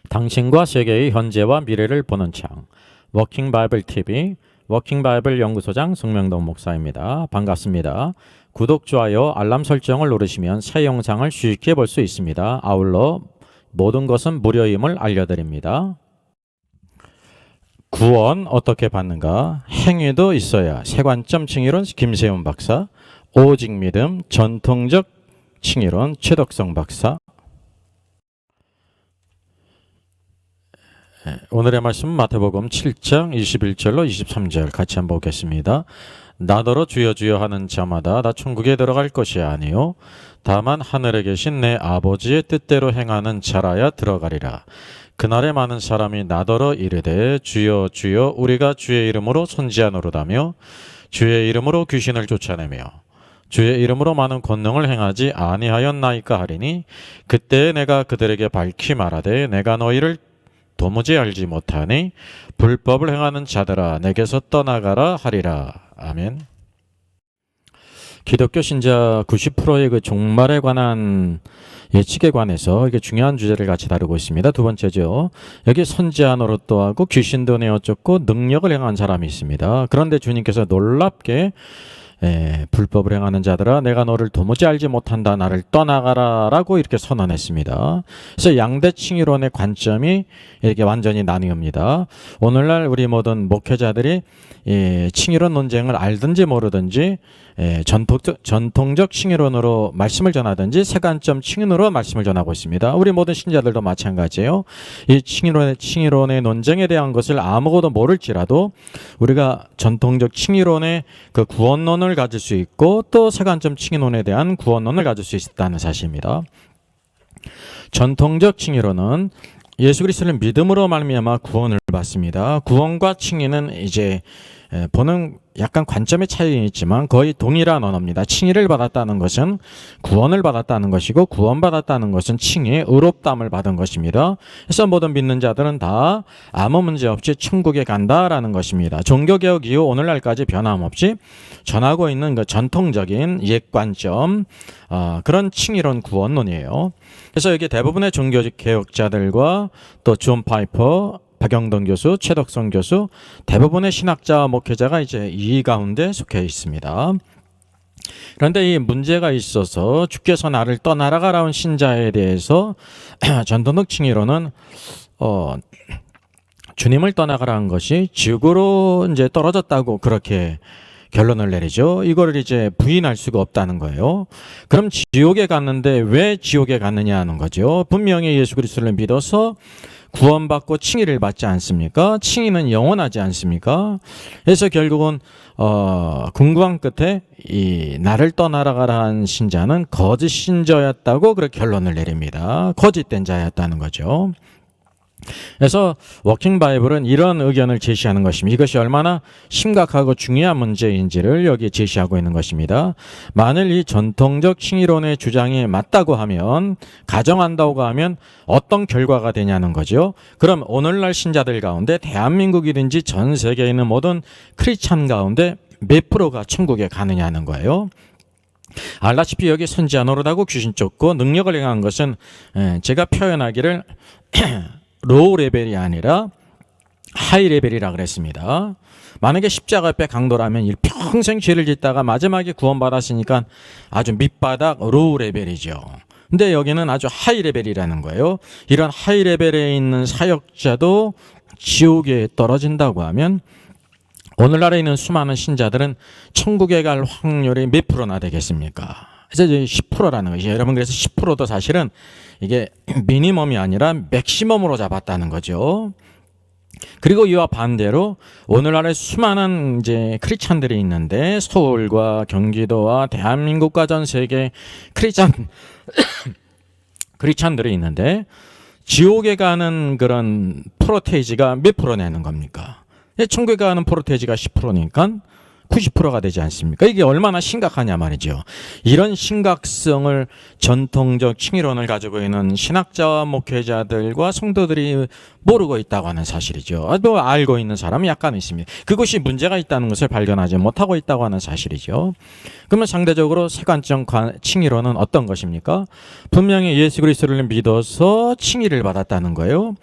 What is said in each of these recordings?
당신과 세계의 현재와 미래를 보는 창 워킹 바이블 TV 워킹 바이블 연구소장 송명동 목사입니다. 반갑습니다. 구독, 좋아요, 알람 설정을 누르시면 새 영상을 쉽게 볼 수 있습니다. 아울러 모든 것은 무료임을 알려드립니다. 구원 어떻게 받는가? 행위도 있어야. 세관점 칭의론 김세훈 박사, 오직 믿음 전통적 칭의론 최덕성 박사. 오늘의 말씀은 마태복음 7장 21절로 23절 같이 한번 보겠습니다. 나더러 주여 주여 하는 자마다 나 천국에 들어갈 것이 아니요 다만 하늘에 계신 내 아버지의 뜻대로 행하는 자라야 들어가리라. 그날에 많은 사람이 나더러 이르되 주여 주여 우리가 주의 이름으로 선지자노로다며 주의 이름으로 귀신을 쫓아내며 주의 이름으로 많은 권능을 행하지 아니하였나이까 하리니 그때 내가 그들에게 밝히 말하되 내가 너희를 도무지 알지 못하니 불법을 행하는 자들아 내게서 떠나가라 하리라. 아멘. 기독교 신자 90%의 그 종말에 관한 예측에 관해서 이게 중요한 주제를 같이 다루고 있습니다. 두 번째죠. 여기 선지자 노릇도 하고 귀신도 내어 쫓고 능력을 행한 사람이 있습니다. 그런데 주님께서 놀랍게 불법을 행하는 자들아 내가 너를 도무지 알지 못한다 나를 떠나가라 라고 이렇게 선언했습니다. 그래서 양대 칭의론의 관점이 이렇게 완전히 나뉘옵니다. 오늘날 우리 모든 목회자들이 칭의론 논쟁을 알든지 모르든지 전통적 칭의론으로 말씀을 전하든지 세관점 칭의론으로 말씀을 전하고 있습니다. 우리 모든 신자들도 마찬가지예요. 이 칭의론의 논쟁에 대한 것을 아무것도 모를지라도 우리가 전통적 칭의론의 그 구원론을 가질 수 있고 또 세관점 칭의론에 대한 구원론을 가질 수 있다는 사실입니다. 전통적 칭의론은 예수 그리스도를 믿음으로 말미암아 구원을 받습니다. 구원과 칭의는 이제 보는 약간 관점의 차이는 있지만 거의 동일한 언어입니다. 칭의를 받았다는 것은 구원을 받았다는 것이고 구원받았다는 것은 칭의의 의롭다함을 받은 것입니다. 그래서 모든 믿는 자들은 다 아무 문제 없이 천국에 간다라는 것입니다. 종교개혁 이후 오늘날까지 변함없이 전하고 있는 그 전통적인 옛관점 그런 칭의론 구원론이에요. 그래서 여기 대부분의 종교개혁자들과 또 존 파이퍼 박영동 교수, 최덕성 교수, 대부분의 신학자와 목회자가 이제 이 가운데 속해 있습니다. 그런데 이 문제가 있어서 주께서 나를 떠나라가라는 신자에 대해서 전통적 칭의로는 주님을 떠나가라는 것이 지옥으로 이제 떨어졌다고 그렇게 결론을 내리죠. 이거를 이제 부인할 수가 없다는 거예요. 그럼 지옥에 갔는데 왜 지옥에 갔느냐 하는 거죠. 분명히 예수 그리스도를 믿어서 구원받고 칭의를 받지 않습니까? 칭의는 영원하지 않습니까? 그래서 결국은 궁금한 끝에 이 나를 떠나라가라 한 신자는 거짓 신자였다고 그렇게 결론을 내립니다. 거짓된 자였다는 거죠. 그래서 워킹 바이블은 이런 의견을 제시하는 것입니다. 이것이 얼마나 심각하고 중요한 문제인지를 여기에 제시하고 있는 것입니다. 만일 이 전통적 칭의론의 주장이 맞다고 하면, 가정한다고 하면 어떤 결과가 되냐는 거죠. 그럼 오늘날 신자들 가운데 대한민국이든지 전 세계에 있는 모든 크리스찬 가운데 몇 프로가 천국에 가느냐는 거예요. 알다시피 여기 선지자 노릇하고 귀신 쫓고 능력을 행한 것은 제가 표현하기를 로우 레벨이 아니라 하이 레벨이라 그랬습니다. 만약에 십자가 옆에 강도라면 평생 죄를 짓다가 마지막에 구원받았으니까 아주 밑바닥 로우 레벨이죠. 근데 여기는 아주 하이 레벨이라는 거예요. 이런 하이 레벨에 있는 사역자도 지옥에 떨어진다고 하면 오늘날에 있는 수많은 신자들은 천국에 갈 확률이 몇 프로나 되겠습니까? 그래서 이제 10%라는 것이죠. 여러분, 그래서 10%도 사실은 이게 미니멈이 아니라 맥시멈으로 잡았다는 거죠. 그리고 이와 반대로 오늘날에 수많은 이제 크리스찬들이 있는데 서울과 경기도와 대한민국과 전 세계 크리스찬들이 있는데 지옥에 가는 그런 프로테이지가 몇 프로 내는 겁니까? 천국에 가는 프로테이지가 10%니까 90%가 되지 않습니까? 이게 얼마나 심각하냐 말이죠. 이런 심각성을 전통적 칭의론을 가지고 있는 신학자와 목회자들과 성도들이 모르고 있다고 하는 사실이죠. 또 알고 있는 사람이 약간 있습니다. 그것이 문제가 있다는 것을 발견하지 못하고 있다고 하는 사실이죠. 그러면 상대적으로 세관적 칭의론은 어떤 것입니까? 분명히 예수 그리스도를 믿어서 칭의를 받았다는 거예요.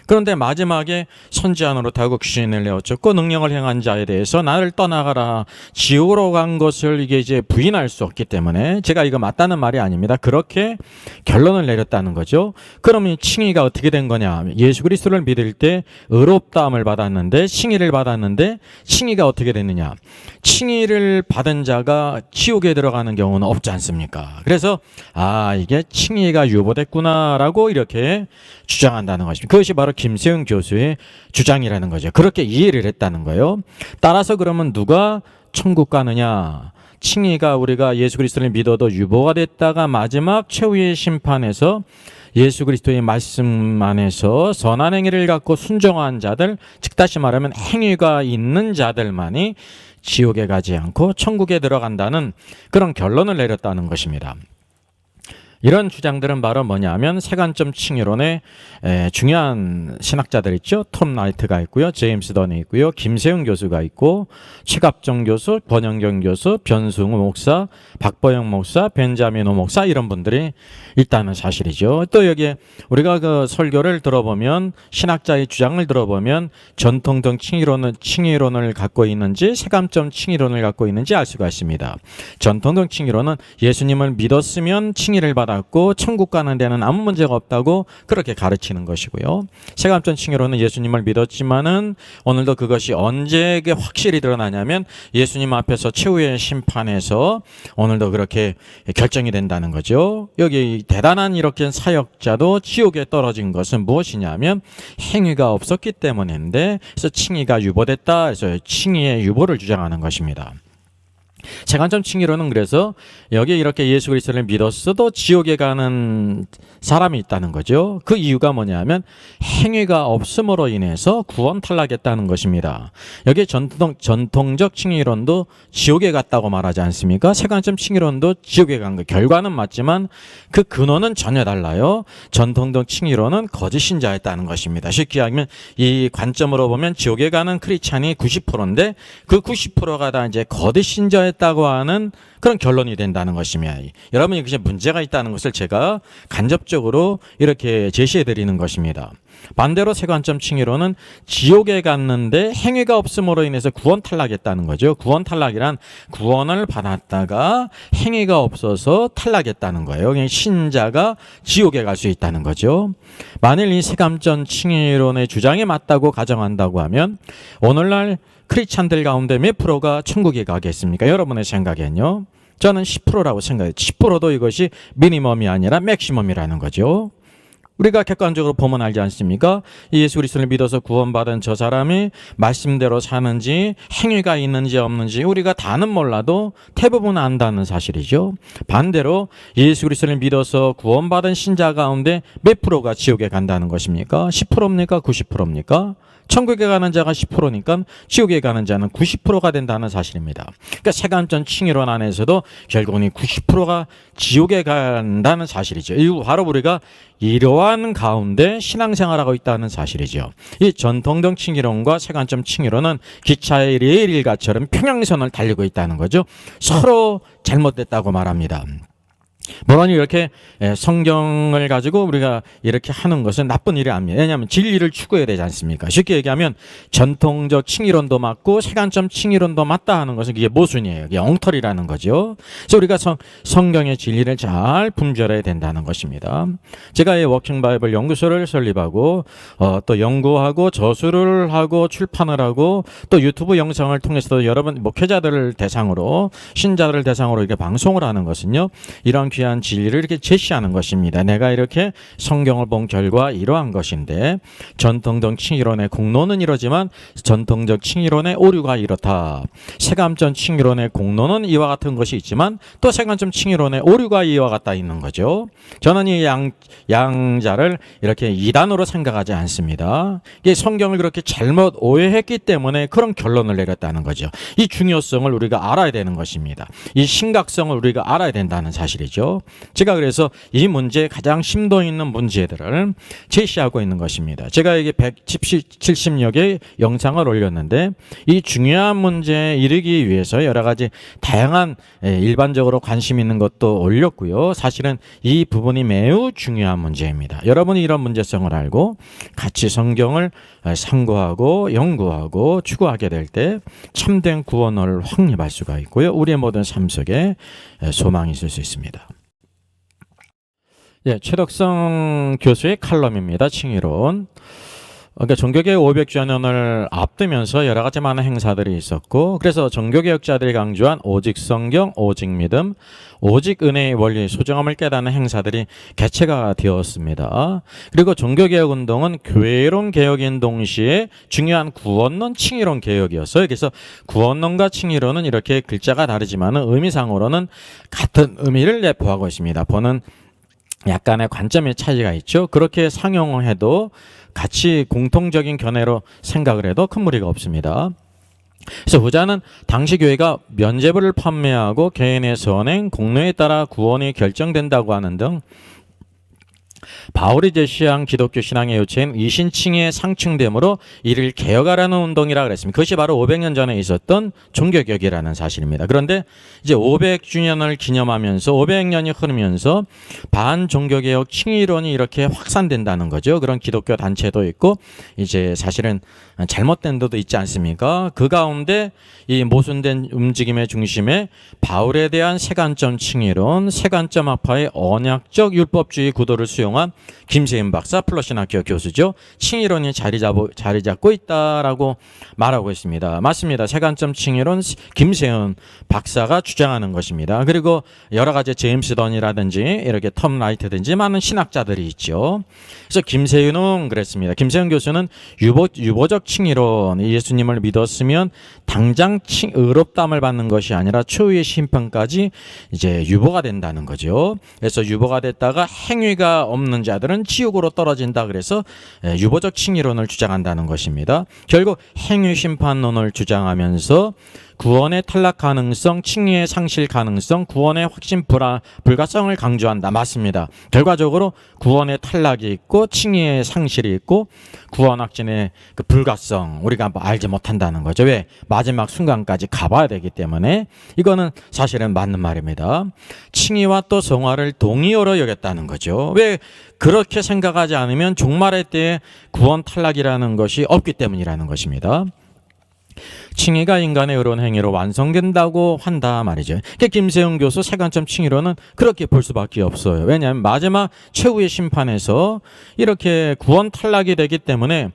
그런데 마지막에 선지자 노릇하고 귀신을 내어쫓고 능력을 행한 자에 대해서 나를 떠나가라 지옥으로 간 것을 이게 이제 부인할 수 없기 때문에 제가 이거 맞다는 말이 아닙니다. 그렇게 결론을 내렸다는 거죠. 그러면 이 칭의가 어떻게 된 거냐? 예수 그리스도를 믿을 때 의롭다함을 받았는데 칭의를 받았는데 칭의가 어떻게 됐느냐? 칭의를 받은 자가 지옥에 들어가는 경우는 없지 않습니까? 그래서 이게 칭의가 유보됐구나라고 이렇게 주장한다는 것입니다. 그것이 바로 김세윤 교수의 주장이라는 거죠. 그렇게 이해를 했다는 거예요. 따라서 그러면 누가 천국 가느냐? 칭의가 우리가 예수 그리스도를 믿어도 유보가 됐다가 마지막 최후의 심판에서 예수 그리스도의 말씀 안에서 선한 행위를 갖고 순종한 자들, 즉 다시 말하면 행위가 있는 자들만이 지옥에 가지 않고 천국에 들어간다는 그런 결론을 내렸다는 것입니다. 이런 주장들은 바로 뭐냐면 세관점 칭의론의 중요한 신학자들 있죠. 톰 라이트가 있고요. 제임스 던이 있고요. 김세윤 교수가 있고 최갑정 교수, 권영경 교수, 변승우 목사, 박보영 목사, 벤자민 호 목사 이런 분들이 있다는 사실이죠. 또 여기에 우리가 그 설교를 들어보면 신학자의 주장을 들어보면 전통적 칭의론을 갖고 있는지 세관점 칭의론을 갖고 있는지 알 수가 있습니다. 전통적 칭의론은 예수님을 믿었으면 칭의를 받았고 천국 가는 데는 아무 문제가 없다고 그렇게 가르치는 것이고요. 세관점 칭의론은 예수님을 믿었지만은 오늘도 그것이 언제 확실히 드러나냐면 예수님 앞에서 최후의 심판에서 오늘도 그렇게 결정이 된다는 거죠. 여기 대단한 이렇게 사역자도 지옥에 떨어진 것은 무엇이냐면 행위가 없었기 때문인데 그래서 칭의가 유보됐다 해서 칭의의 유보를 주장하는 것입니다. 세관점 칭의론은 그래서 여기에 이렇게 예수 그리스도를 믿었어도 지옥에 가는 사람이 있다는 거죠. 그 이유가 뭐냐면 행위가 없음으로 인해서 구원 탈락했다는 것입니다. 여기에 전통적 칭의론도 지옥에 갔다고 말하지 않습니까? 세관점 칭의론도 지옥에 간 거. 결과는 맞지만 그 근원은 전혀 달라요. 전통적 칭의론은 거짓 신자였다는 것입니다. 쉽게 하면 이 관점으로 보면 지옥에 가는 크리스찬이 90%인데 그 90%가 다 이제 거짓 신자 했다고 하는 그런 결론이 된다는 것입니다. 여러분이 그게 문제가 있다는 것을 제가 간접적으로 이렇게 제시해 드리는 것입니다. 반대로 세관점 칭의론은 지옥에 갔는데 행위가 없음으로 인해서 구원 탈락했다는 거죠. 구원 탈락이란 구원을 받았다가 행위가 없어서 탈락했다는 거예요. 그냥 신자가 지옥에 갈 수 있다는 거죠. 만일 이 세관점 칭의론의 주장이 맞다고 가정한다고 하면 오늘날 크리스찬들 가운데 몇 프로가 천국에 가겠습니까? 여러분의 생각엔요. 저는 10%라고 생각해요. 10%도 이것이 미니멈이 아니라 맥시멈이라는 거죠. 우리가 객관적으로 보면 알지 않습니까? 예수 그리스도를 믿어서 구원받은 저 사람이 말씀대로 사는지 행위가 있는지 없는지 우리가 다는 몰라도 대부분 안다는 사실이죠. 반대로 예수 그리스도를 믿어서 구원받은 신자 가운데 몇 프로가 지옥에 간다는 것입니까? 10%입니까? 90%입니까? 천국에 가는 자가 10%니까 지옥에 가는 자는 90%가 된다는 사실입니다. 그러니까 세관점 칭의론 안에서도 결국은 90%가 지옥에 간다는 사실이죠. 이거 바로 우리가 이러한 가운데 신앙생활하고 있다는 사실이죠. 이 전통적 칭의론과 세관점 칭의론은 기차의 레일 일가처럼 평행선을 달리고 있다는 거죠. 서로 잘못됐다고 말합니다. 물론 이렇게 성경을 가지고 우리가 이렇게 하는 것은 나쁜 일이 아닙니다. 왜냐하면 진리를 추구해야 되지 않습니까? 쉽게 얘기하면 전통적 칭의론도 맞고 세관점 칭의론도 맞다 하는 것은 이게 모순이에요. 이게 엉터리라는 거죠. 그래서 우리가 성경의 진리를 잘 분별해야 된다는 것입니다. 제가 이 워킹 바이블 연구소를 설립하고 또 연구하고 저술을 하고 출판을 하고 또 유튜브 영상을 통해서도 여러분 목회자들을 대상으로 신자들을 대상으로 이렇게 방송을 하는 것은요. 이런 귀한 진리를 이렇게 제시하는 것입니다. 내가 이렇게 성경을 본 결과 이러한 것인데 전통적 칭의론의 공론은 이러지만 전통적 칭의론의 오류가 이렇다. 세간점 칭의론의 공론은 이와 같은 것이 있지만 또 세간점 칭의론의 오류가 이와 같다 있는 거죠. 저는 이 양자를 이렇게 이단으로 생각하지 않습니다. 이게 성경을 그렇게 잘못 오해했기 때문에 그런 결론을 내렸다는 거죠. 이 중요성을 우리가 알아야 되는 것입니다. 이 심각성을 우리가 알아야 된다는 사실이죠. 제가 그래서 이 문제에 가장 심도 있는 문제들을 제시하고 있는 것입니다. 제가 이게 170여 개의 영상을 올렸는데 이 중요한 문제에 이르기 위해서 여러 가지 다양한 일반적으로 관심 있는 것도 올렸고요. 사실은 이 부분이 매우 중요한 문제입니다. 여러분이 이런 문제성을 알고 같이 성경을 상고하고 연구하고 추구하게 될 때 참된 구원을 확립할 수가 있고요. 우리의 모든 삶 속에 소망이 있을 수 있습니다. 예, 최덕성 교수의 칼럼입니다. 칭의론. 그러니까 종교개혁 500주년을 앞두면서 여러 가지 많은 행사들이 있었고, 그래서 종교개혁자들이 강조한 오직 성경, 오직 믿음, 오직 은혜의 원리, 소중함을 깨닫는 행사들이 개최가 되었습니다. 그리고 종교개혁 운동은 교회론 개혁인 동시에 중요한 구원론, 칭의론 개혁이었어요. 그래서 구원론과 칭의론은 이렇게 글자가 다르지만 의미상으로는 같은 의미를 내포하고 있습니다. 보는 약간의 관점의 차이가 있죠. 그렇게 상용해도 같이 공통적인 견해로 생각을 해도 큰 무리가 없습니다. 그래서 후자는 당시 교회가 면죄부를 판매하고 개인의 선행, 공로에 따라 구원이 결정된다고 하는 등 바울이 제시한 기독교 신앙의 요체인 이신칭의 상충됨으로 이를 개혁하라는 운동이라 그랬습니다. 그것이 바로 500년 전에 있었던 종교개혁이라는 사실입니다. 그런데 이제 500주년을 기념하면서 500년이 흐르면서 반종교개혁 칭의론이 이렇게 확산된다는 거죠. 그런 기독교 단체도 있고 이제 사실은 잘못된 데도 있지 않습니까? 그 가운데 이 모순된 움직임의 중심에 바울에 대한 세간점 칭의론, 세간점 학파의 언약적 율법주의 구도를 수용한 김세윤 박사, 플러신학교 교수죠. 칭의론이 자리 잡고 있다라고 말하고 있습니다. 맞습니다. 세간점 칭의론 김세윤 박사가 주장하는 것입니다. 그리고 여러 가지 제임스 던이라든지 이렇게 텀 라이트든지 많은 신학자들이 있죠. 그래서 김세윤은 그랬습니다. 김세윤 교수는 유보적 칭의론, 예수님을 믿었으면 당장 의롭다함을 받는 것이 아니라 초유의 심판까지 이제 유보가 된다는 거죠. 그래서 유보가 됐다가 행위가 없는 자들은 지옥으로 떨어진다. 그래서 유보적 칭의론을 주장한다는 것입니다. 결국 행위 심판론을 주장하면서 구원의 탈락 가능성, 칭의의 상실 가능성, 구원의 확신 불가성을 강조한다. 맞습니다. 결과적으로 구원의 탈락이 있고 칭의의 상실이 있고 구원 확신의 그 불가성 우리가 알지 못한다는 거죠. 왜? 마지막 순간까지 가봐야 되기 때문에 이거는 사실은 맞는 말입니다. 칭의와 또 성화를 동의어로 여겼다는 거죠. 왜? 그렇게 생각하지 않으면 종말의 때에 구원 탈락이라는 것이 없기 때문이라는 것입니다. 칭의가 인간의 의로운 행위로 완성된다고 한다 말이죠. 그러니까 김세영 교수 세간점 칭의로는 그렇게 볼 수밖에 없어요. 왜냐하면 마지막 최후의 심판에서 이렇게 구원 탈락이 되기 때문에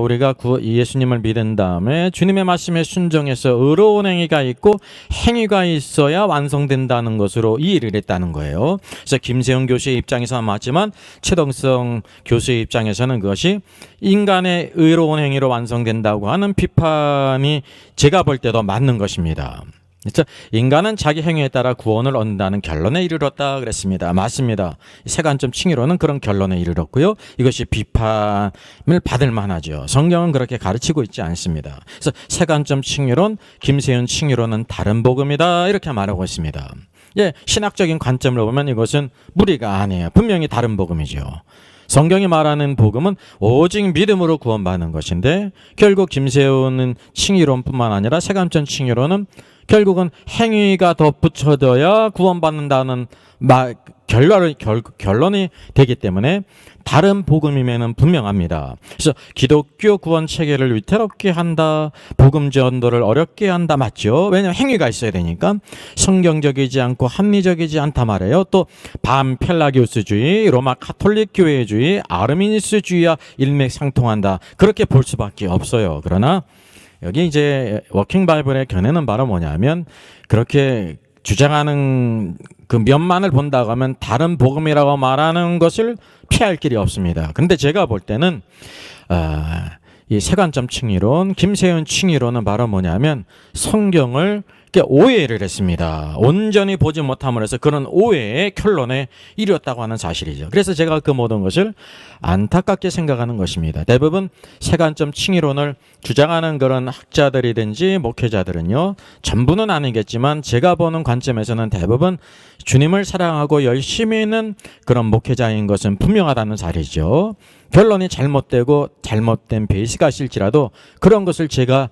우리가 예수님을 믿은 다음에 주님의 말씀에 순종해서 의로운 행위가 있고 행위가 있어야 완성된다는 것으로 이해를 했다는 거예요. 그래서 김세영 교수의 입장에서는 맞지만 최덕성 교수의 입장에서는 그것이 인간의 의로운 행위로 완성된다고 하는 비판이 제가 볼 때도 맞는 것입니다. 그래서 인간은 자기 행위에 따라 구원을 얻는다는 결론에 이르렀다 그랬습니다. 맞습니다. 세간점 칭의로는 그런 결론에 이르렀고요. 이것이 비판을 받을 만하죠. 성경은 그렇게 가르치고 있지 않습니다. 그래서 세간점 칭의론, 김세윤 칭의론은 다른 복음이다 이렇게 말하고 있습니다. 예, 신학적인 관점을 보면 이것은 무리가 아니에요. 분명히 다른 복음이죠. 성경이 말하는 복음은 오직 믿음으로 구원받는 것인데 결국 김세훈은 칭의론뿐만 아니라 세간점 칭의론은 결국은 행위가 덧붙여져야 구원받는다는 결론이 되기 때문에 다른 복음임에는 분명합니다. 그래서 기독교 구원 체계를 위태롭게 한다, 복음 전도를 어렵게 한다 맞죠? 왜냐하면 행위가 있어야 되니까 성경적이지 않고 합리적이지 않다 말이에요. 또 반펠라기우스주의, 로마 카톨릭 교회주의, 아르미니스주의와 일맥상통한다. 그렇게 볼 수밖에 없어요. 그러나 여기 이제 워킹 바이블의 견해는 바로 뭐냐면 그렇게 주장하는 그 면만을 본다고 하면 다른 복음이라고 말하는 것을 피할 길이 없습니다. 근데 제가 볼 때는 이 세관점 칭의론, 김세윤 칭의론은 바로 뭐냐면 성경을 오해를 했습니다. 온전히 보지 못함으로 해서 그런 오해의 결론에 이르렀다고 하는 사실이죠. 그래서 제가 그 모든 것을 안타깝게 생각하는 것입니다. 대부분 세관점 칭의론을 주장하는 그런 학자들이든지 목회자들은요, 전부는 아니겠지만 제가 보는 관점에서는 대부분 주님을 사랑하고 열심히 있는 그런 목회자인 것은 분명하다는 사실이죠. 결론이 잘못되고 잘못된 베이스가 있을지라도 그런 것을 제가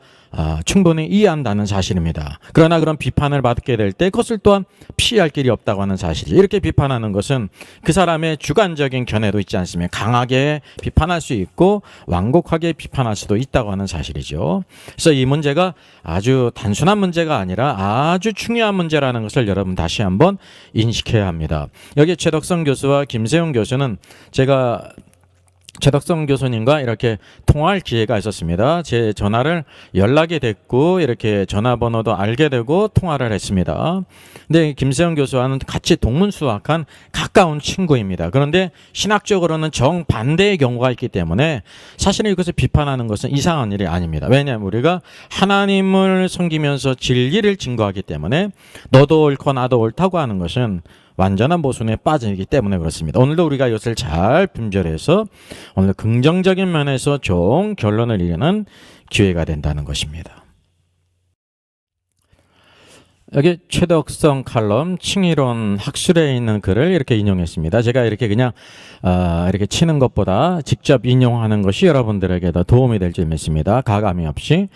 충분히 이해한다는 사실입니다. 그러나 그런 비판을 받게 될 때 그것을 또한 피할 길이 없다고 하는 사실이죠. 이렇게 비판하는 것은 그 사람의 주관적인 견해도 있지 않습니까? 강하게 비판할 수 있고 완곡하게 비판할 수도 있다고 하는 사실이죠. 그래서 이 문제가 아주 단순한 문제가 아니라 아주 중요한 문제라는 것을 여러분 다시 한번 인식해야 합니다. 여기 최덕성 교수와 김세훈 교수는 제가 최덕성 교수님과 이렇게 통화할 기회가 있었습니다. 제 전화를 연락이 됐고 이렇게 전화번호도 알게 되고 통화를 했습니다. 근데 김세영 교수와는 같이 동문수학한 가까운 친구입니다. 그런데 신학적으로는 정반대의 경우가 있기 때문에 사실은 이것을 비판하는 것은 이상한 일이 아닙니다. 왜냐하면 우리가 하나님을 섬기면서 진리를 증거하기 때문에 너도 옳고 나도 옳다고 하는 것은 완전한 모순에 빠지기 때문에 그렇습니다. 오늘도 우리가 이것을 잘 분별해서 오늘 긍정적인 면에서 좋은 결론을 이루는 기회가 된다는 것입니다. 여기 최덕성 칼럼 칭의론 학술에 있는 글을 이렇게 인용했습니다. 제가 이렇게 그냥 이렇게 치는 것보다 직접 인용하는 것이 여러분들에게 더 도움이 될 줄 믿습니다. 가감이 없이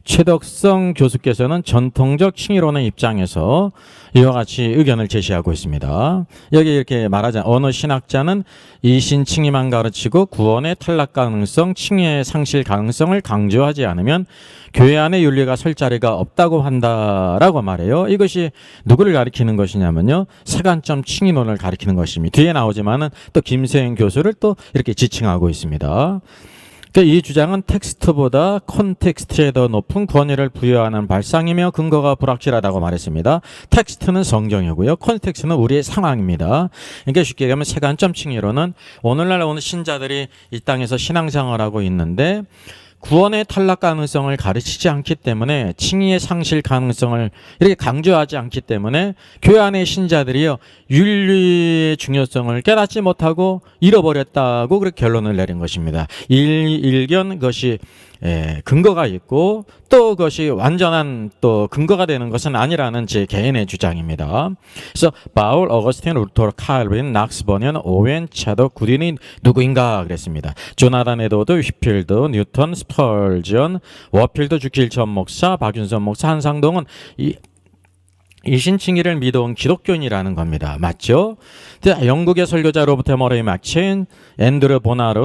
최덕성 교수께서는 전통적 칭의론의 입장에서 이와 같이 의견을 제시하고 있습니다. 여기 이렇게 말하자 어느 신학자는 이신 칭의만 가르치고 구원의 탈락 가능성, 칭의의 상실 가능성을 강조하지 않으면 교회 안에 윤리가 설 자리가 없다고 한다라고 말해요. 이것이 누구를 가리키는 것이냐면요, 세관점 칭의론을 가리키는 것입니다. 뒤에 나오지만은 또 김세영 교수를 또 이렇게 지칭하고 있습니다. 이 주장은 텍스트보다 콘텍스트에 더 높은 권위를 부여하는 발상이며 근거가 불확실하다고 말했습니다. 텍스트는 성경이고요, 콘텍스트는 우리의 상황입니다. 그러니까 쉽게 얘기하면 세관점 칭의론은 오늘날 오는 신자들이 이 땅에서 신앙생활하고 있는데 구원의 탈락 가능성을 가르치지 않기 때문에 칭의의 상실 가능성을 이렇게 강조하지 않기 때문에 교회 안의 신자들이요, 윤리의 중요성을 깨닫지 못하고 잃어버렸다고 그렇게 결론을 내린 것입니다. 일견 그것이 근거가 있고 또 그것이 완전한 또 근거가 되는 것은 아니라는 제 개인의 주장입니다. 그래서 바울, 어거스틴, 루터, 칼빈, 낙스, 버니언, 오웬, 차도, 구딘이 누구인가 그랬습니다. 조나단 에드워드, 휘필드, 뉴턴, 스펄전, 워필드, 주길천 목사, 박윤선 목사, 한상동은 이신칭의를 믿어온 기독교인이라는 겁니다. 맞죠? 영국의 설교자 로버트 머레이 막친, 앤드루 보나르,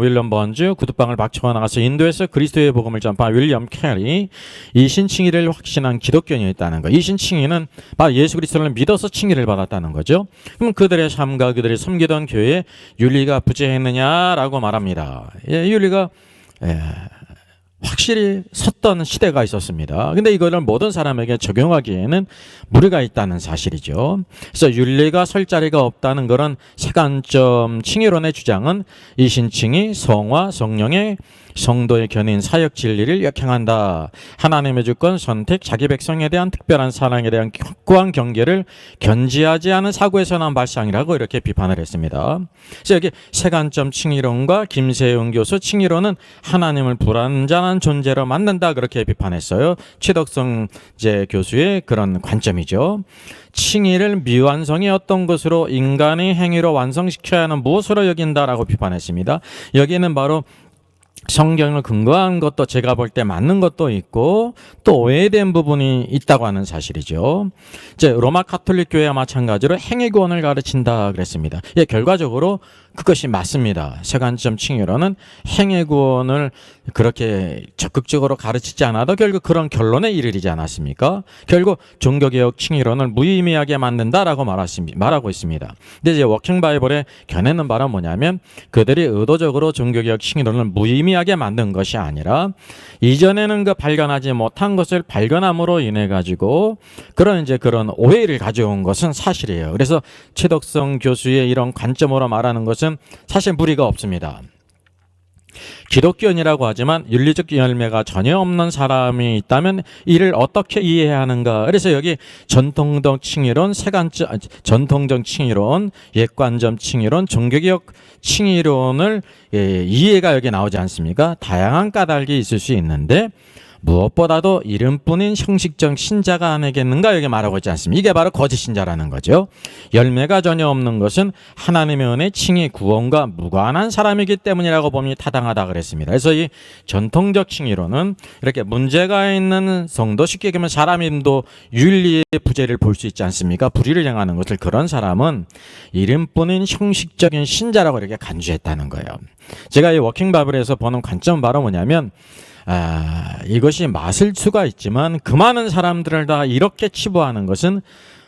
윌럼 번즈, 구두방을 박쳐가 나가서 인도에서 그리스도의 복음을 전파한 윌리엄 캐리, 이신칭의를 확신한 기독교인이었다는 거. 이신칭의는 바로 예수 그리스도를 믿어서 칭의를 받았다는 거죠. 그럼 그들의 삶과 그들이 섬기던 교회에 윤리가 부재했느냐라고 말합니다. 윤리가 확실히 섰던 시대가 있었습니다. 근데 이거를 모든 사람에게 적용하기에는 무리가 있다는 사실이죠. 그래서 윤리가 설 자리가 없다는 그런 세관점 칭의론의 주장은 이신칭의, 성화, 성령의 성도의 견인, 사역 진리를 역행한다. 하나님의 주권, 선택, 자기 백성에 대한 특별한 사랑에 대한 확고한 경계를 견지하지 않은 사고에서 난 발상이라고 이렇게 비판을 했습니다. 그래서 여기 세관점 칭의론과 김세용 교수 칭의론은 하나님을 불완전한 존재로 만든다 그렇게 비판했어요. 최덕성 교수의 그런 관점이죠. 칭의를 미완성의 어떤 것으로 인간의 행위로 완성시켜야 하는 무엇으로 여긴다라고 비판했습니다. 여기는 바로 성경을 근거한 것도 제가 볼 때 맞는 것도 있고 또 오해된 부분이 있다고 하는 사실이죠. 이제 로마 가톨릭 교회와 마찬가지로 행위구원을 가르친다 그랬습니다. 결과적으로 그것이 맞습니다. 세관점 칭의론은 행위 구원을 그렇게 적극적으로 가르치지 않아도 결국 그런 결론에 이르지 않았습니까? 결국 종교개혁 칭의론을 무의미하게 만든다라고 말하고 있습니다. 근데 이제 워킹 바이블에 겨내는 바는 뭐냐면 그들이 의도적으로 종교개혁 칭의론을 무의미하게 만든 것이 아니라 이전에는 그 발견하지 못한 것을 발견함으로 인해 가지고 그런 오해를 가져온 것은 사실이에요. 그래서 최덕성 교수의 이런 관점으로 말하는 것은 사실 무리가 없습니다. 기독교인이라고 하지만 윤리적 열매가 전혀 없는 사람이 있다면 이를 어떻게 이해해야 하는가? 그래서 여기 전통적 칭의론, 전통적 칭의론, 옛관점 칭의론, 종교개혁 칭의론을 이해가 여기 나오지 않습니까? 다양한 까닭이 있을 수 있는데 무엇보다도 이름뿐인 형식적 신자가 아니겠는가 여기 말하고 있지 않습니까? 이게 바로 거짓 신자라는 거죠. 열매가 전혀 없는 것은 하나님의 은혜, 칭의, 구원과 무관한 사람이기 때문이라고 봄이 타당하다 그랬습니다. 그래서 이 전통적 칭의론은 이렇게 문제가 있는 성도, 쉽게 얘기하면 사람 이름도 윤리의 부재를 볼 수 있지 않습니까? 불의를 행하는 것을, 그런 사람은 이름뿐인 형식적인 신자라고 이렇게 간주했다는 거예요. 제가 이 워킹 바이블에서 보는 관점은 바로 뭐냐면 이것이 맞을 수가 있지만 그 많은 사람들을 다 이렇게 치부하는 것은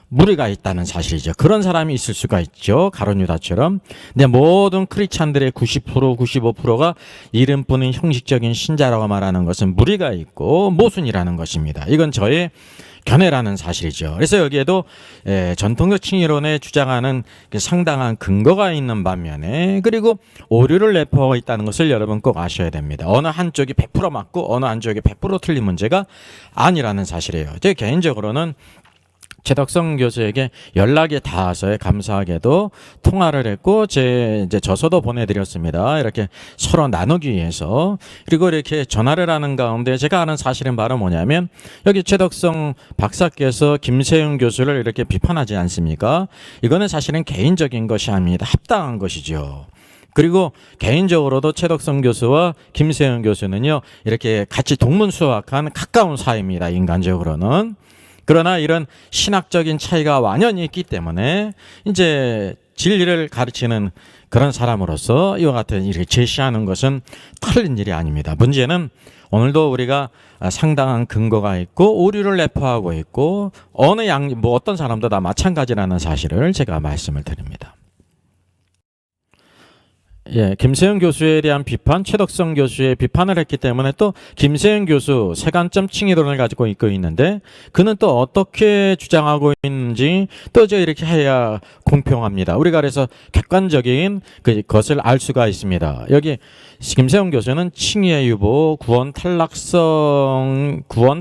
무리가 있다는 사실이죠. 그런 사람이 있을 수가 있죠. 가룟 유다처럼. 근데 모든 크리스찬들의 90%, 95%가 이름뿐인 형식적인 신자라고 말하는 것은 무리가 있고 모순이라는 것입니다. 이건 저의 견해라는 사실이죠. 그래서 여기에도 전통적 칭의론에 주장하는 상당한 근거가 있는 반면에 그리고 오류를 내포하고 있다는 것을 여러분 꼭 아셔야 됩니다. 어느 한쪽이 100% 맞고 어느 한쪽이 100% 틀린 문제가 아니라는 사실이에요. 제 개인적으로는 최덕성 교수에게 연락이 닿아서 감사하게도 통화를 했고 이제 저서도 보내드렸습니다. 이렇게 서로 나누기 위해서. 그리고 이렇게 전화를 하는 가운데 제가 아는 사실은 바로 뭐냐면 여기 최덕성 박사께서 김세윤 교수를 이렇게 비판하지 않습니까? 이거는 사실은 개인적인 것이 아닙니다. 합당한 것이죠. 그리고 개인적으로도 최덕성 교수와 김세윤 교수는요 이렇게 같이 동문수학한 가까운 사이입니다. 인간적으로는. 그러나 이런 신학적인 차이가 완연히 있기 때문에 이제 진리를 가르치는 그런 사람으로서 이와 같은 일을 제시하는 것은 틀린 일이 아닙니다. 문제는 오늘도 우리가 상당한 근거가 있고 오류를 내포하고 있고 어떤 사람도 다 마찬가지라는 사실을 제가 말씀을 드립니다. 김세윤 교수에 대한 비판, 최덕성 교수의 비판을 했기 때문에 또 김세윤 교수 세관점 칭의론을 가지고 있는데 그는 또 어떻게 주장하고 있는지 또 이렇게 해야 공평합니다. 우리가 그래서 객관적인 그것을 알 수가 있습니다. 여기 김세윤 교수는 칭의의 유보, 구원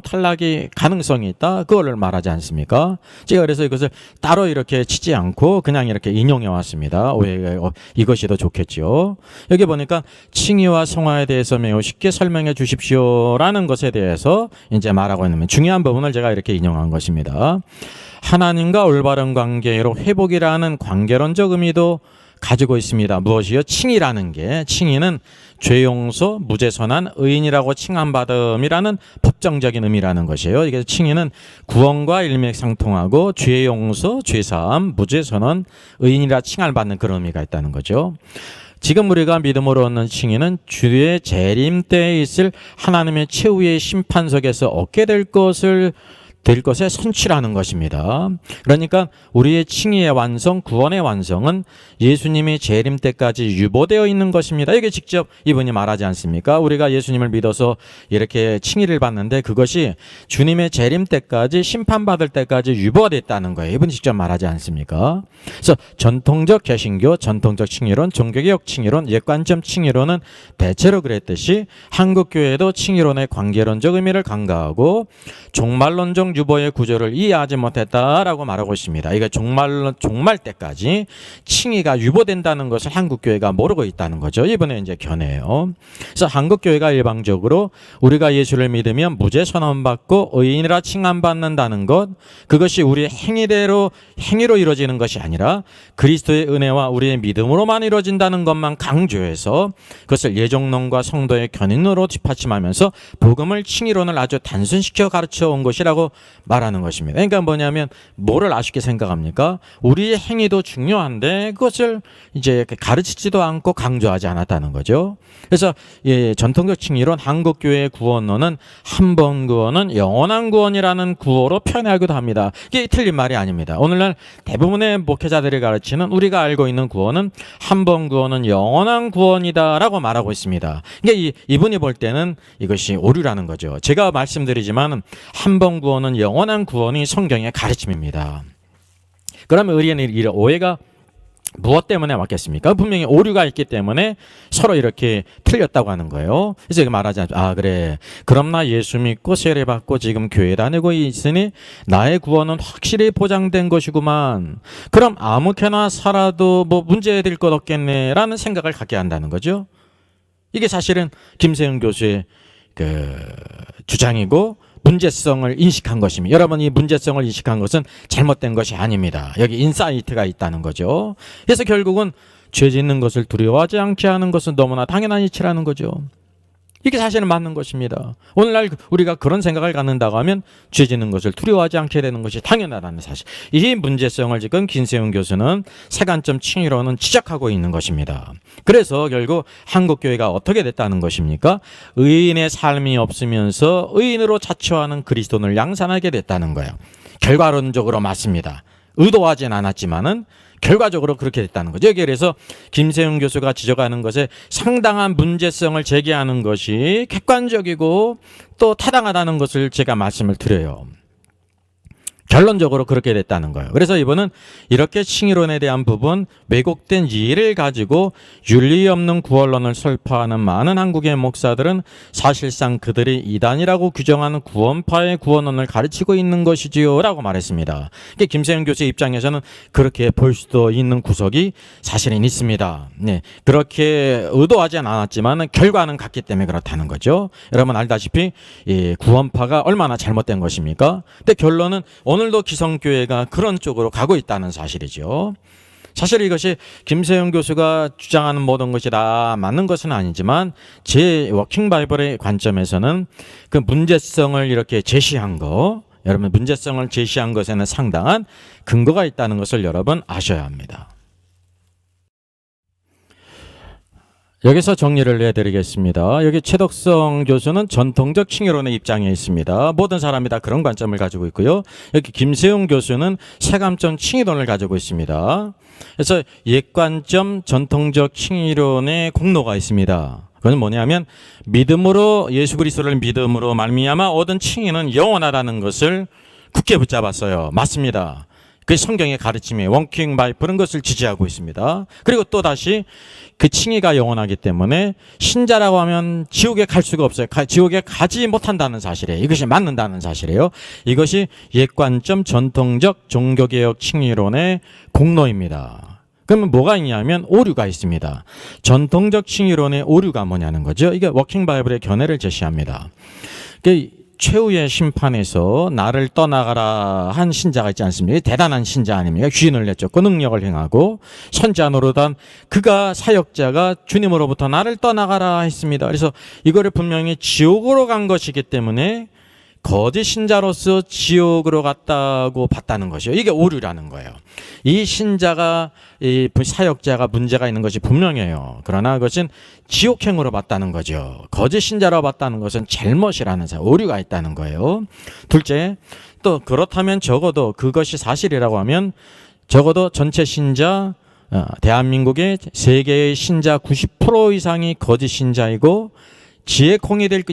탈락이 가능성이 있다. 그거를 말하지 않습니까? 제가 그래서 이것을 따로 이렇게 치지 않고 그냥 이렇게 인용해 왔습니다. 이것이 더 좋겠죠. 여기 보니까 칭의와 성화에 대해서 매우 쉽게 설명해 주십시오라는 것에 대해서 이제 말하고 있는 중요한 부분을 제가 이렇게 인용한 것입니다. 하나님과 올바른 관계로 회복이라는 관계론적 의미도 가지고 있습니다. 무엇이요? 칭의라는 게, 칭의는 죄 용서, 무죄 선한, 의인이라고 칭함받음이라는 법정적인 의미라는 것이에요. 이게 칭의는 구원과 일맥상통하고 죄 용서, 죄 사함, 무죄 선언, 의인이라 칭함을 받는 그런 의미가 있다는 거죠. 지금 우리가 믿음으로 얻는 칭의는 주의 재림 때에 있을 하나님의 최후의 심판석에서 얻게 될 것에 선취라는 것입니다. 그러니까 우리의 칭의의 완성, 구원의 완성은 예수님이 재림 때까지 유보되어 있는 것입니다. 이게 직접 이분이 말하지 않습니까? 우리가 예수님을 믿어서 이렇게 칭의를 받는데 그것이 주님의 재림 때까지, 심판받을 때까지 유보됐다는 거예요. 이분이 직접 말하지 않습니까? 그래서 전통적 개신교, 전통적 칭의론, 종교개혁 칭의론, 옛관점 칭의론은 대체로 그랬듯이 한국교회도 칭의론의 관계론적 의미를 간과하고 종말론적 유보의 구조를 이해하지 못했다라고 말하고 있습니다. 이게 종말 때까지 칭의가 유보된다는 것을 한국교회가 모르고 있다는 거죠. 이번에 이제 견해요. 그래서 한국교회가 일방적으로 우리가 예수를 믿으면 무죄 선언받고 의인이라 칭함받는다는 것, 그것이 우리의 행위로 이루어지는 것이 아니라 그리스도의 은혜와 우리의 믿음으로만 이루어진다는 것만 강조해서 그것을 예정론과 성도의 견인으로 뒷받침하면서 복음을 칭의론을 아주 단순시켜 가르쳐 온 것이라고 말하는 것입니다. 그러니까 뭐냐면 뭐를 아쉽게 생각합니까? 우리의 행위도 중요한데 그것을 이제 가르치지도 않고 강조하지 않았다는 거죠. 그래서 전통적 칭의론 한국교회의 구원론은 한 번 구원은 영원한 구원이라는 구호로 표현하기도 합니다. 이게 틀린 말이 아닙니다. 오늘날 대부분의 목회자들이 가르치는 우리가 알고 있는 구원은 한 번 구원은 영원한 구원이다라고 말하고 있습니다. 그러니까 이분이 볼 때는 이것이 오류라는 거죠. 제가 말씀드리지만 한 번 구원은 영원한 구원이 성경의 가르침입니다. 그러면 우리는 이 오해가 무엇 때문에 왔겠습니까? 분명히 오류가 있기 때문에 서로 이렇게 틀렸다고 하는 거예요. 그래서 말하지 않죠. 아, 그래. 그럼 나 예수 믿고 세례 받고 지금 교회 다니고 있으니 나의 구원은 확실히 보장된 것이구만. 그럼 아무렇게나 살아도 뭐 문제될 것 없겠네 라는 생각을 갖게 한다는 거죠. 이게 사실은 김세윤 교수의 주장이고 문제성을 인식한 것입니다. 여러분, 이 문제성을 인식한 것은 잘못된 것이 아닙니다. 여기 인사이트가 있다는 거죠. 그래서 결국은 죄 짓는 것을 두려워하지 않게 하는 것은 너무나 당연한 이치라는 거죠. 이게 사실은 맞는 것입니다. 오늘날 우리가 그런 생각을 갖는다고 하면 죄 짓는 것을 두려워하지 않게 되는 것이 당연하다는 사실. 이 문제성을 지금 김세윤 교수는 세간점 칭의로는 지적하고 있는 것입니다. 그래서 결국 한국교회가 어떻게 됐다는 것입니까? 의인의 삶이 없으면서 의인으로 자처하는 그리스도인을 양산하게 됐다는 거예요. 결과론적으로 맞습니다. 의도하진 않았지만은 결과적으로 그렇게 됐다는 거죠. 그래서 김세윤 교수가 지적하는 것에 상당한 문제성을 제기하는 것이 객관적이고 또 타당하다는 것을 제가 말씀을 드려요. 결론적으로 그렇게 됐다는 거예요. 그래서 이번은 이렇게 칭의론에 대한 부분, 왜곡된 이해를 가지고 윤리 없는 구원론을 설파하는 많은 한국의 목사들은 사실상 그들이 이단이라고 규정하는 구원파의 구원론을 가르치고 있는 것이지요 라고 말했습니다. 김세윤 교수의 입장에서는 그렇게 볼 수도 있는 구석이 사실은 있습니다. 네, 그렇게 의도하진 않았지만 결과는 같기 때문에 그렇다는 거죠. 여러분 알다시피 이 구원파가 얼마나 잘못된 것입니까? 근데 결론은 오늘도 기성교회가 그런 쪽으로 가고 있다는 사실이죠. 사실 이것이 김세윤 교수가 주장하는 모든 것이 다 맞는 것은 아니지만 제 워킹 바이블의 관점에서는 그 문제성을 이렇게 제시한 거, 여러분 문제성을 제시한 것에는 상당한 근거가 있다는 것을 여러분 아셔야 합니다. 여기서 정리를 해드리겠습니다. 여기 최덕성 교수는 전통적 칭의론의 입장에 있습니다. 모든 사람이 다 그런 관점을 가지고 있고요. 여기 김세웅 교수는 세감점 칭의론을 가지고 있습니다. 그래서 옛관점 전통적 칭의론의 공로가 있습니다. 그건 뭐냐면 믿음으로 예수 그리스도를 믿음으로 말미암아 얻은 칭의는 영원하다는 것을 굳게 붙잡았어요. 맞습니다. 그 성경의 가르침에 워킹 바이블은 것을 지지하고 있습니다. 그리고 또 다시 그 칭의가 영원하기 때문에 신자라고 하면 지옥에 갈 수가 없어요. 지옥에 가지 못한다는 사실이에요. 이것이 맞는다는 사실이에요. 이것이 옛관점 전통적 종교개혁 칭의론의 공로입니다. 그러면 뭐가 있냐면 오류가 있습니다. 전통적 칭의론의 오류가 뭐냐는 거죠. 이게 워킹 바이블의 견해를 제시합니다. 최후의 심판에서 나를 떠나가라 한 신자가 있지 않습니까? 대단한 신자 아닙니까? 귀인을 내쫓고 능력을 행하고 선자 노릇한 그가 사역자가 주님으로부터 나를 떠나가라 했습니다. 그래서 이거를 분명히 지옥으로 간 것이기 때문에 거짓 신자로서 지옥으로 갔다고 봤다는 것이요. 이게 오류라는 거예요. 이 신자가, 이 사역자가 문제가 있는 것이 분명해요. 그러나 그것은 지옥행으로 봤다는 거죠. 거짓 신자로 봤다는 것은 잘못이라는 오류가 있다는 거예요. 둘째, 또 그렇다면 적어도 그것이 사실이라고 하면 적어도 전체 신자, 대한민국의 세계의 신자 90% 이상이 거짓 신자이고 지옥행이 될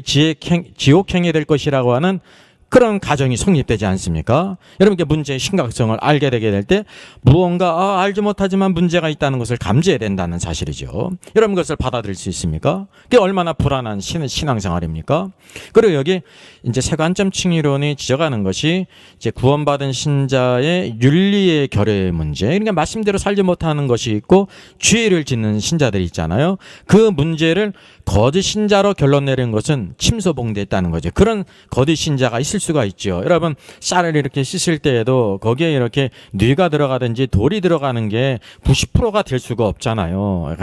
것이라고 하는 그런 가정이 성립되지 않습니까? 여러분께 문제의 심각성을 알게 되게 될 때 무언가 알지 못하지만 문제가 있다는 것을 감지해야 된다는 사실이죠. 여러분 그것을 받아들일 수 있습니까? 그게 얼마나 불안한 신앙생활입니까? 그리고 여기 이제 세관점 칭의론이 지적하는 것이 이제 구원받은 신자의 윤리의 결여의 문제. 그러니까 말씀대로 살지 못하는 것이 있고 죄를 짓는 신자들이 있잖아요. 그 문제를 거짓 신자로 결론 내린 것은 침소봉대했다는 거죠. 그런 거짓 신자가 있을 수가 있죠. 여러분 쌀을 이렇게 씻을 때에도 거기에 이렇게 뇌가 들어가든지 돌이 들어가는 게 90%가 될 수가 없잖아요.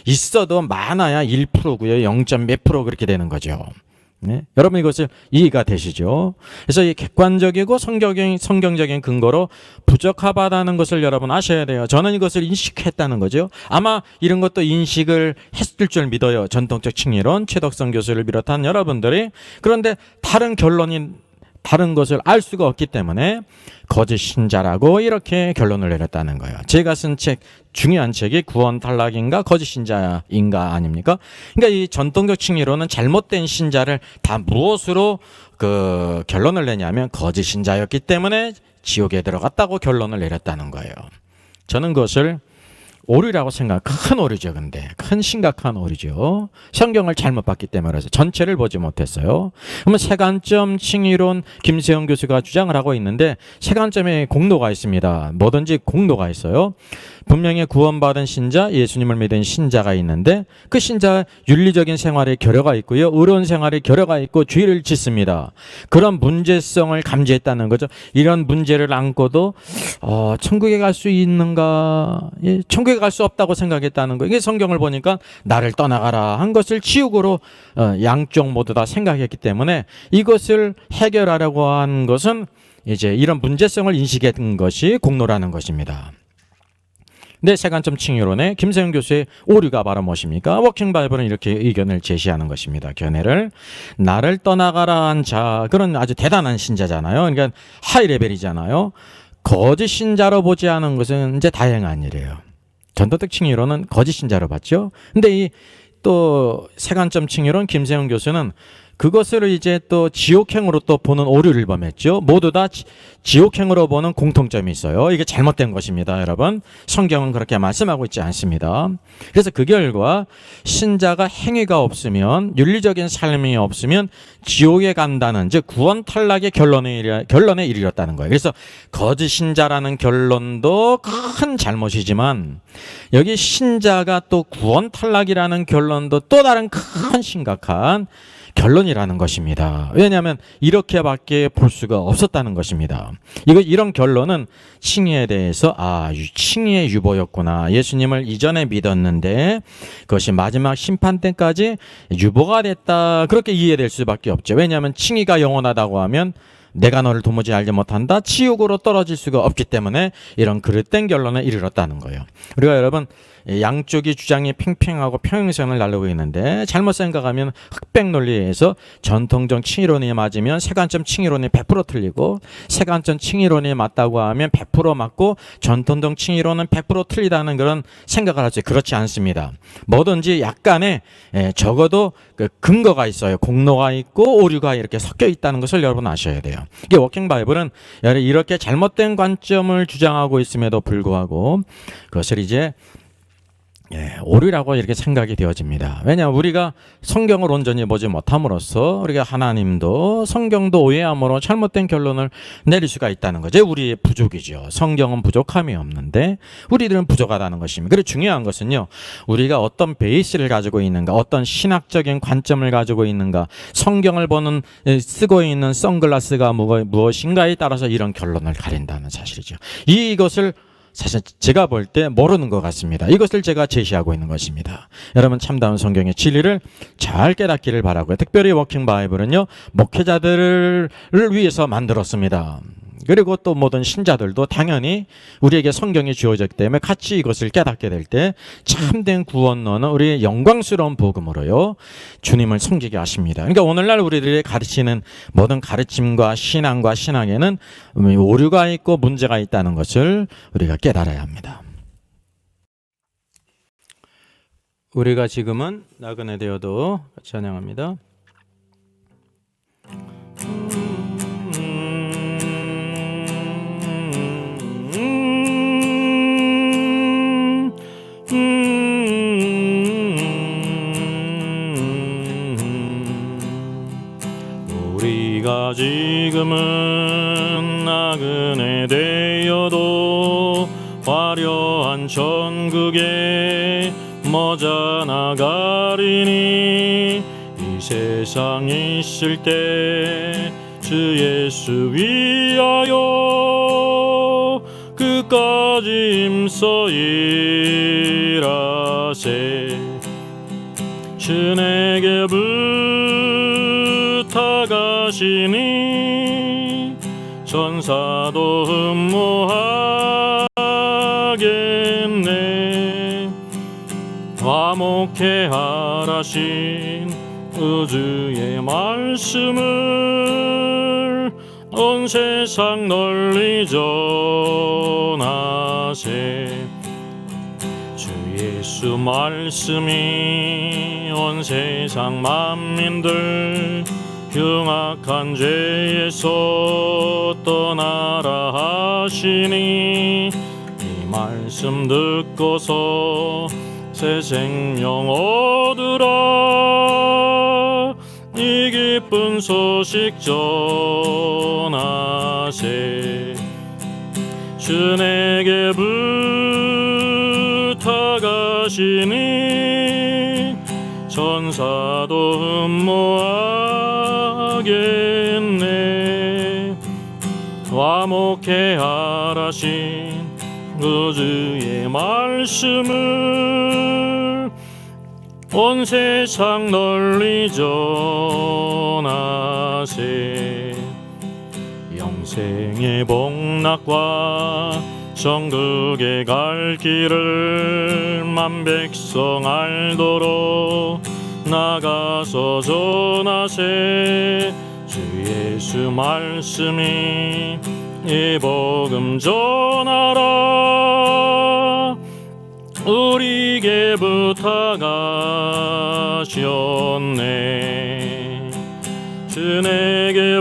있어도 많아야 1%고요. 0. 몇 프로 그렇게 되는 거죠. 네? 여러분 이것을 이해가 되시죠? 그래서 이 객관적이고 성경적인 근거로 부적합하다는 것을 여러분 아셔야 돼요. 저는 이것을 인식했다는 거죠. 아마 이런 것도 인식을 했을 줄 믿어요. 전통적 칭의론 최덕성 교수를 비롯한 여러분들이. 그런데 다른 것을 알 수가 없기 때문에 거짓 신자라고 이렇게 결론을 내렸다는 거예요. 제가 쓴 책, 중요한 책이 구원 탈락인가 거짓 신자인가 아닙니까? 그러니까 이 전통적 칭의론은 잘못된 신자를 다 무엇으로 결론을 내냐면 거짓 신자였기 때문에 지옥에 들어갔다고 결론을 내렸다는 거예요. 저는 그것을 오류라고 큰 오류죠. 근데 큰 심각한 오류죠. 성경을 잘못 봤기 때문에 그래서 전체를 보지 못했어요. 그러면 세관점 칭의론 김세영 교수가 주장을 하고 있는데 세관점에 공로가 있습니다. 뭐든지 공로가 있어요. 분명히 구원받은 신자, 예수님을 믿은 신자가 있는데 그 신자 윤리적인 생활에 결여가 있고요. 의로운 생활에 결여가 있고 죄를 짓습니다. 그런 문제성을 감지했다는 거죠. 이런 문제를 안고도 천국에 갈 수 있는가? 천국에 갈 수 없다고 생각했다는 거예요. 이게 성경을 보니까 나를 떠나가라 한 것을 지옥으로 양쪽 모두 다 생각했기 때문에 이것을 해결하려고 한 것은 이제 이런 문제성을 인식한 것이 공로라는 것입니다. 근데 세관점 칭의론의 김세영 교수의 오류가 바로 무엇입니까? 워킹 바이블은 이렇게 의견을 제시하는 것입니다. 견해를 나를 떠나가라 한 자, 그런 아주 대단한 신자잖아요. 그러니까 하이 레벨이잖아요. 거짓 신자로 보지 않은 것은 이제 다행한 일이에요. 전도적 칭의론은 거짓 신자로 봤죠. 근데 이 또 세관점 칭의론 김세영 교수는 그것을 이제 또 지옥행으로 또 보는 오류를 범했죠. 모두 다 지옥행으로 보는 공통점이 있어요. 이게 잘못된 것입니다, 여러분. 성경은 그렇게 말씀하고 있지 않습니다. 그래서 그 결과 신자가 행위가 없으면, 윤리적인 삶이 없으면 지옥에 간다는, 즉 구원 탈락의 결론에 이르렀다는 거예요. 그래서 거짓 신자라는 결론도 큰 잘못이지만 여기 신자가 또 구원 탈락이라는 결론도 또 다른 큰 심각한 결론이라는 것입니다. 왜냐하면 이렇게밖에 볼 수가 없었다는 것입니다. 이런 결론은 칭의에 대해서 칭의의 유보였구나. 예수님을 이전에 믿었는데 그것이 마지막 심판 때까지 유보가 됐다. 그렇게 이해될 수밖에 없죠. 왜냐하면 칭의가 영원하다고 하면 내가 너를 도무지 알지 못한다. 지옥으로 떨어질 수가 없기 때문에 이런 그릇된 결론에 이르렀다는 거예요. 우리가 여러분 양쪽이 주장이 팽팽하고 평행선을 나르고 있는데 잘못 생각하면 흑백 논리에서 전통적 칭의론이 맞으면 세관점 칭의론이 100% 틀리고 세관점 칭의론이 맞다고 하면 100% 맞고 전통적 칭의론은 100% 틀리다는 그런 생각을 하죠. 그렇지 않습니다. 뭐든지 약간의 적어도 그 근거가 있어요. 공로가 있고 오류가 이렇게 섞여 있다는 것을 여러분 아셔야 돼요. 이게 워킹 바이블은 이렇게 잘못된 관점을 주장하고 있음에도 불구하고 그것을 이제 오류라고 이렇게 생각이 되어집니다. 왜냐하면 우리가 성경을 온전히 보지 못함으로써 우리가 하나님도 성경도 오해함으로 잘못된 결론을 내릴 수가 있다는 거죠. 우리의 부족이죠. 성경은 부족함이 없는데 우리들은 부족하다는 것입니다. 그리고 중요한 것은요, 우리가 어떤 베이스를 가지고 있는가, 어떤 신학적인 관점을 가지고 있는가, 성경을 쓰고 있는 선글라스가 무엇인가에 따라서 이런 결론을 가린다는 사실이죠. 이것을 사실 제가 볼 때 모르는 것 같습니다. 이것을 제가 제시하고 있는 것입니다. 여러분 참다운 성경의 진리를 잘 깨닫기를 바라고요. 특별히 워킹 바이블은요, 목회자들을 위해서 만들었습니다. 그리고 또 모든 신자들도 당연히 우리에게 성경이 주어졌기 때문에 같이 이것을 깨닫게 될 때 참된 구원론은 우리의 영광스러운 복음으로요 주님을 섬기게 하십니다. 그러니까 오늘날 우리들이 가르치는 모든 가르침과 신앙과 신앙에는 오류가 있고 문제가 있다는 것을 우리가 깨달아야 합니다. 우리가 지금은 나그네 되어도 같이 찬양합니다. 우리가 지금은 나그네 되어도 화려한 천국에 머자 나가리니 이 세상 있을 때 주 예수 위하여 끝까지 힘써 일하세. 주 내게 하시니 천사도 흠모하겠네. 화목해 하라신 우주의 말씀을 온 세상 널리 전하세. 주 예수 말씀이 온 세상 만민들 흉악한 죄에서 떠나라 하시니 이 말씀 듣고서 새 생명 얻으라. 이 기쁜 소식 전하세. 주 내게 부탁하시니 천사도 흠모하겠네. 화목해 하라신 우주의 말씀을 온 세상 널리 전하세. 영생의 복락과 천국에 갈 길을 만 백성 알도록 나가서 전하세. 주 예수 말씀이 이 복음 전하라. 우리에게 부탁하셨네. 주 내게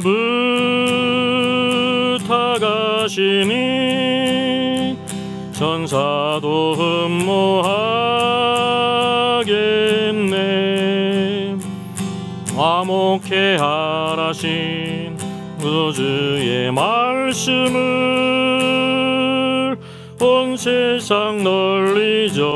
부탁하시니 천사도 흠모하겠네. 화목해 하라신 우주의 말씀을 온 세상 널리 전하세.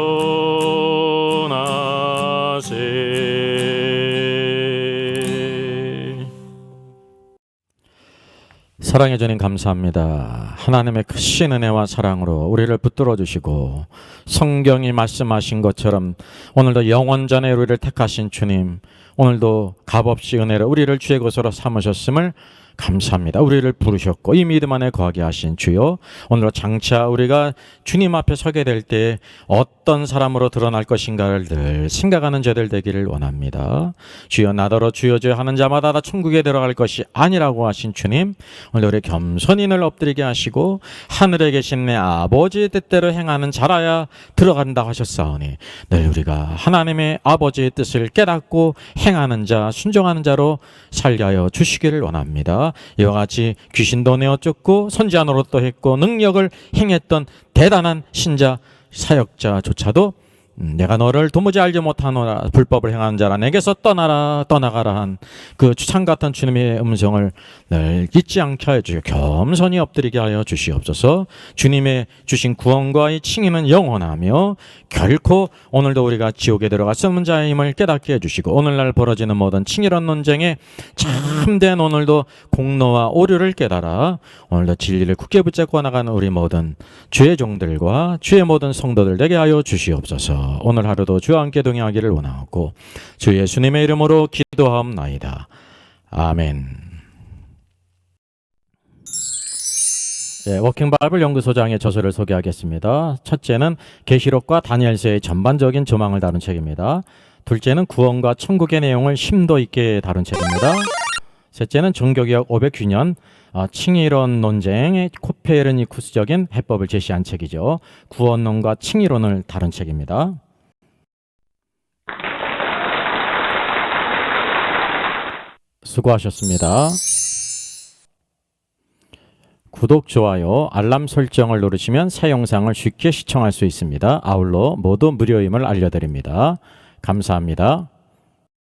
사랑해 주님 감사합니다. 하나님의 크신 은혜와 사랑으로 우리를 붙들어 주시고 성경이 말씀하신 것처럼 오늘도 영원전에 우리를 택하신 주님, 오늘도 값없이 은혜로 우리를 주의 것으로 삼으셨음을 감사합니다. 우리를 부르셨고 이 믿음 안에 거하게 하신 주여, 오늘로 장차 우리가 주님 앞에 서게 될 때 어떤 사람으로 드러날 것인가를 늘 생각하는 저들 되기를 원합니다. 주여 나더러 주여 주여 하는 자마다 다 천국에 들어갈 것이 아니라고 하신 주님, 오늘 우리 겸손히 늘 엎드리게 하시고 하늘에 계신 내 아버지의 뜻대로 행하는 자라야 들어간다 하셨사오니 늘 우리가 하나님의 아버지의 뜻을 깨닫고 행하는 자, 순종하는 자로 살게 하여 주시기를 원합니다. 이와 같이 귀신도 내어 쫓고 선지자 노릇도 했고 능력을 행했던 대단한 신자 사역자조차도 내가 너를 도무지 알지 못하노라, 불법을 행하는 자라 내게서 떠나라 떠나가라 한 그 추상 같은 주님의 음성을 늘 잊지 않게 하여 주시고 겸손히 엎드리게 하여 주시옵소서. 주님의 주신 구원과 이 칭의는 영원하며 결코 오늘도 우리가 지옥에 들어갈 수 없는 자임을 깨닫게 해주시고 오늘날 벌어지는 모든 칭의란 논쟁에 참된 오늘도 공로와 오류를 깨달아 오늘도 진리를 굳게 붙잡고 나가는 우리 모든 주의 종들과 주의 모든 성도들 되게 하여 주시옵소서. 오늘 하루도 주와 함께 동행하기를 원하고 주 예수님의 이름으로 기도하옵나이다. 아멘. 워킹 바이블 연구소장의 저서를 소개하겠습니다. 첫째는 계시록과 다니엘서의 전반적인 조망을 다룬 책입니다. 둘째는 구원과 천국의 내용을 심도 있게 다룬 책입니다. 셋째는 종교개혁 500주년 칭의론 논쟁의 코페르니쿠스적인 해법을 제시한 책이죠. 구원론과 칭의론을 다룬 책입니다. 수고하셨습니다. 구독, 좋아요, 알람 설정을 누르시면 새 영상을 쉽게 시청할 수 있습니다. 아울러 모두 무료임을 알려드립니다. 감사합니다.